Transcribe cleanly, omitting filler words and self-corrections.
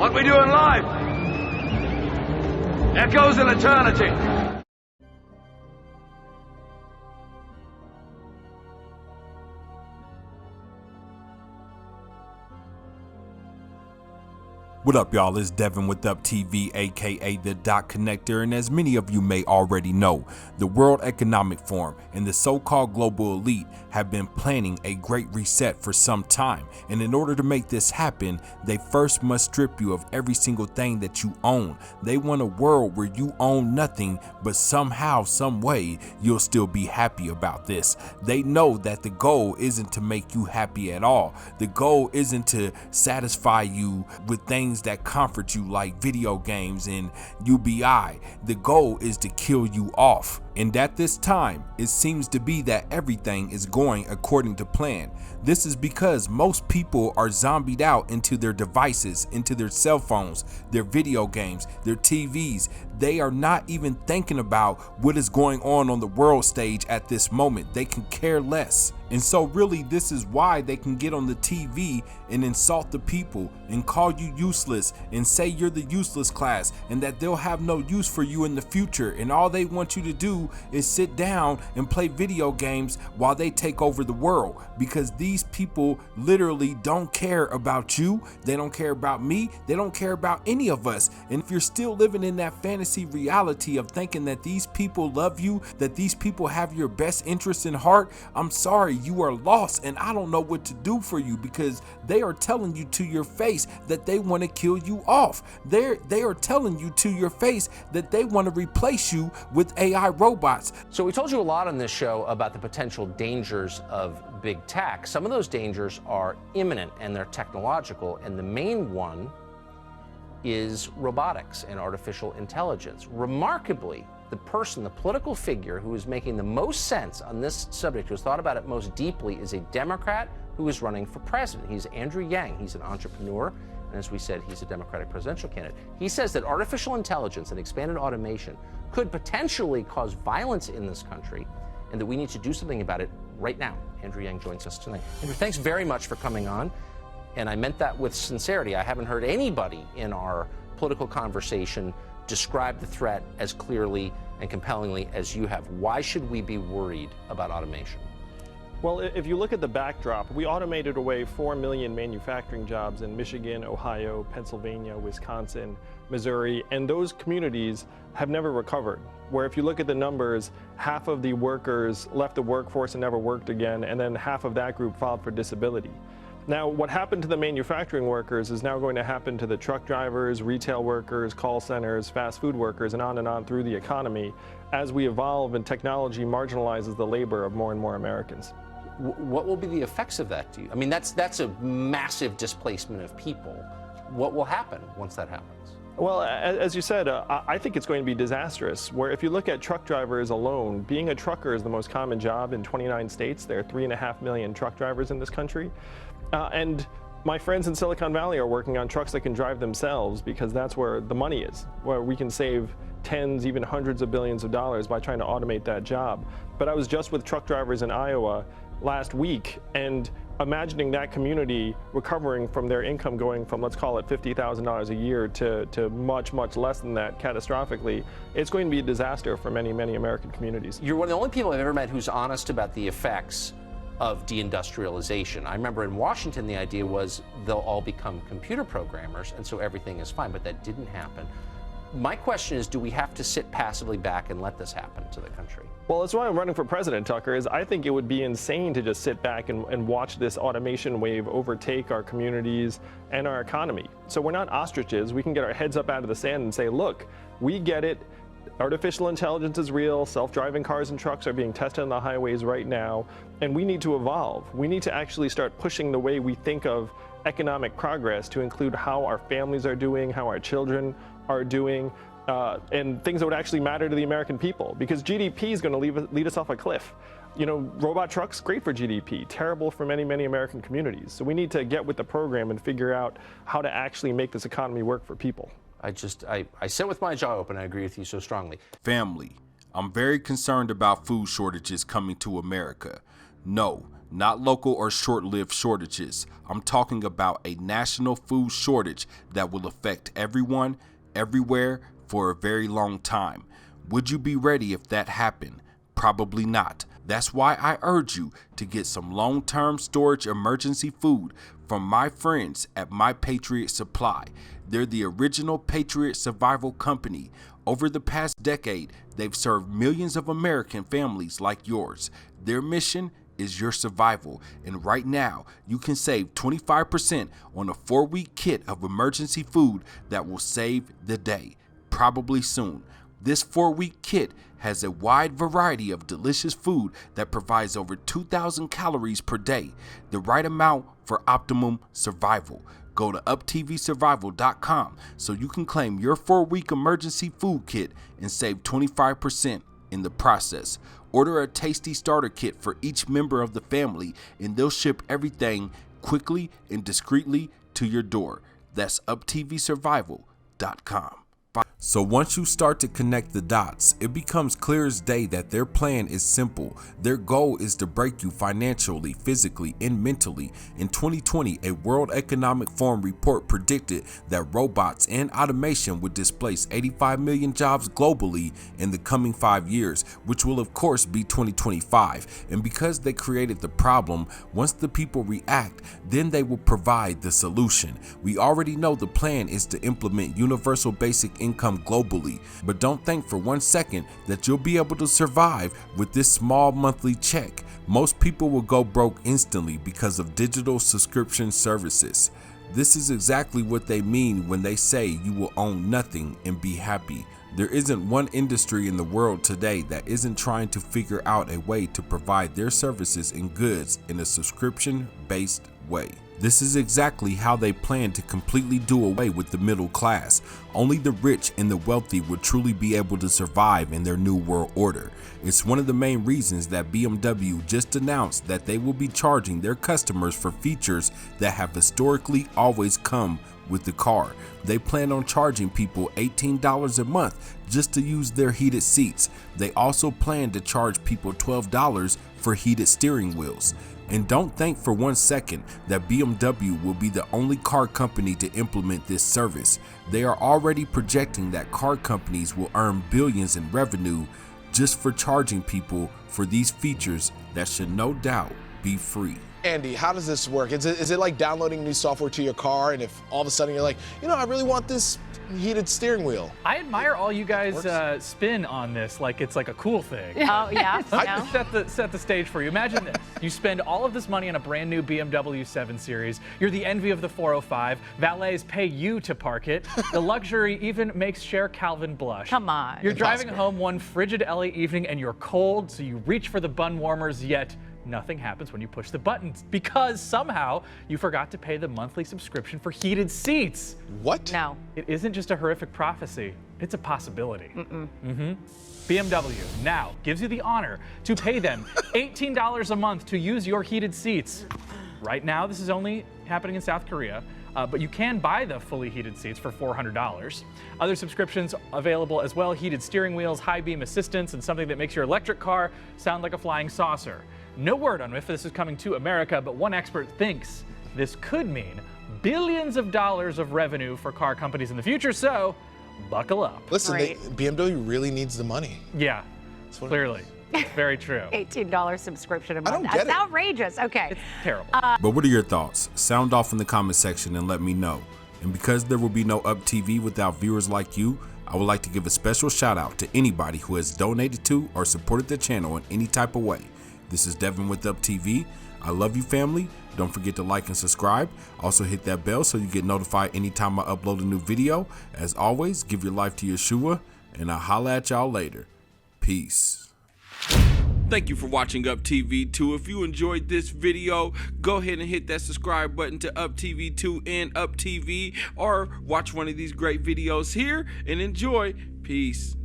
What we do in life echoes in eternity. What up, y'all? It's Devin with UPTV, aka the Dot Connector, and as many of you may already know, the World Economic Forum and the so-called global elite have been planning a great reset for some time, and in order to make this happen, they first must strip you of every single thing that you own. They want a world where you own nothing, but somehow, some way, you'll still be happy about this. They know that the goal isn't to make you happy at all. The goal isn't to satisfy you with things that comfort you like video games and UBI. The goal is to kill you off. And at this time, it seems to be that everything is going according to plan. This is because most people are zombied out into their devices, into their cell phones, their video games, their TVs. They are not even thinking about what is going on the world stage at this moment. They can care less. And so really, this is why they can get on the TV and insult the people and call you useless and say you're the useless class and that they'll have no use for you in the future. And all they want you to do is sit down and play video games while they take over the world, because these people literally don't care about you. They don't care about me. They don't care about any of us. And if you're still living in that fantasy reality of thinking that these people love you, that these people have your best interest in heart, I'm sorry, you are lost, and I don't know what to do for you, because they are telling you to your face that they want to kill you off. They are telling you to your face that they want to replace you with AI robots. So we told you a lot on this show about the potential dangers of big tech. Some of those dangers are imminent and they're technological, and the main one is robotics and artificial intelligence. Remarkably, the political figure who is making the most sense on this subject, who has thought about it most deeply, is a Democrat who is running for president. He's Andrew Yang. He's an entrepreneur, and as we said, he's a Democratic presidential candidate. He says that artificial intelligence and expanded automation could potentially cause violence in this country, and that we need to do something about it right now. Andrew Yang joins us tonight. Andrew, thanks very much for coming on, and I meant that with sincerity. I haven't heard anybody in our political conversation describe the threat as clearly and compellingly as you have. Why should we be worried about automation? Well, if you look at the backdrop, we automated away 4 million manufacturing jobs in Michigan, Ohio, Pennsylvania, Wisconsin, Missouri, and those communities have never recovered. Where if you look at the numbers, half of the workers left the workforce and never worked again, and then half of that group filed for disability. Now, what happened to the manufacturing workers is now going to happen to the truck drivers, retail workers, call centers, fast food workers, and on through the economy as we evolve and technology marginalizes the labor of more and more Americans. What will be the effects of that to you? I mean, that's a massive displacement of people. What will happen once that happens? Well, as you said, I think it's going to be disastrous, where if you look at truck drivers alone, being a trucker is the most common job in 29 states. There are 3.5 million truck drivers in this country. And my friends in Silicon Valley are working on trucks that can drive themselves, because that's where the money is, where we can save tens, even hundreds of billions of dollars by trying to automate that job. But I was just with truck drivers in Iowa last week, and imagining that community recovering from their income going from, let's call it $50,000 a year to much, much less than that catastrophically, it's going to be a disaster for many, many American communities. You're one of the only people I've ever met who's honest about the effects of deindustrialization. I remember in Washington, the idea was they'll all become computer programmers, and so everything is fine, but that didn't happen. My question is, do we have to sit passively back and let this happen to the country? Well, that's why I'm running for president, Tucker, is I think it would be insane to just sit back and watch this automation wave overtake our communities and our economy. So we're not ostriches. We can get our heads up out of the sand and say, look, we get it. Artificial intelligence is real. Self-driving cars and trucks are being tested on the highways right now, and we need to evolve. We need to actually start pushing the way we think of economic progress to include how our families are doing, how our children are doing, and things that would actually matter to the American people, because GDP is going to lead us off a cliff. You know, robot trucks, great for GDP, terrible for many, many American communities. So we need to get with the program and figure out how to actually make this economy work for people. I sit with my jaw open. I agree with you so strongly. Family, I'm very concerned about food shortages coming to America. No, not local or short-lived shortages. I'm talking about a national food shortage that will affect everyone, everywhere, for a very long time. Would you be ready if that happened? Probably not. That's why I urge you to get some long-term storage emergency food from my friends at My Patriot Supply. They're the original Patriot Survival Company. Over the past decade, they've served millions of American families like yours. Their mission is your survival, and right now you can save 25% on a 4-week kit of emergency food that will save the day, probably soon. This 4-week kit has a wide variety of delicious food that provides over 2,000 calories per day, the right amount for optimum survival. Go to UPTVsurvival.com so you can claim your 4-week emergency food kit and save 25% in the process. Order a tasty starter kit for each member of the family, and they'll ship everything quickly and discreetly to your door. That's UPTVsurvival.com. So once you start to connect the dots, it becomes clear as day that their plan is simple. Their goal is to break you financially, physically, and mentally. In 2020, a World Economic Forum report predicted that robots and automation would displace 85 million jobs globally in the coming 5 years, which will of course be 2025. And because they created the problem, once the people react, then they will provide the solution. We already know the plan is to implement universal basic income globally, but don't think for 1 second that you'll be able to survive with this small monthly check. Most people will go broke instantly because of digital subscription services. This is exactly what they mean when they say you will own nothing and be happy. There isn't one industry in the world today that isn't trying to figure out a way to provide their services and goods in a subscription-based way. This is exactly how they plan to completely do away with the middle class. Only the rich and the wealthy would truly be able to survive in their new world order. It's one of the main reasons that BMW just announced that they will be charging their customers for features that have historically always come with the car. They plan on charging people $18 a month just to use their heated seats. They also plan to charge people $12 for heated steering wheels. And don't think for 1 second that BMW will be the only car company to implement this service. They are already projecting that car companies will earn billions in revenue just for charging people for these features that should no doubt be free. Andy, how does this work? Is it like downloading new software to your car, and if all of a sudden you're like, you know, I really want this heated steering wheel? I admire all you guys spin on this like it's like a cool thing. Oh, yeah. Set the stage for you. Imagine this. You spend all of this money on a brand new BMW 7 Series. You're the envy of the 405. Valets pay you to park it. The luxury even makes Cher Calvin blush. Come on. You're driving home one frigid LA evening and you're cold, so you reach for the bun warmers, yet nothing happens when you push the buttons because somehow you forgot to pay the monthly subscription for heated seats. What? No. It isn't just a horrific prophecy, it's a possibility. BMW now gives you the honor to pay them $18 a month to use your heated seats. Right now, this is only happening in South Korea, but you can buy the fully heated seats for $400. Other subscriptions available as well: heated steering wheels, high beam assistance, and something that makes your electric car sound like a flying saucer. No word on if this is coming to America, but one expert thinks this could mean billions of dollars of revenue for car companies in the future, so buckle up. Listen, Right. BMW really needs the money. Yeah, clearly. It's very true. $18 subscription a month. don't get That's it. outrageous. Okay. It's terrible. But what are your thoughts? Sound off in the comment section and let me know. And because there will be no UpTV without viewers like you, I would like to give a special shout out to anybody who has donated to or supported the channel in any type of way. This is Devin with UpTV. I love you, family. Don't forget to like and subscribe. Also hit that bell so you get notified anytime I upload a new video. As always, give your life to Yeshua, and I'll holla at y'all later. Peace. Thank you for watching UpTV2. If you enjoyed this video, go ahead and hit that subscribe button to UpTV2 and UpTV, or watch one of these great videos here and enjoy. Peace.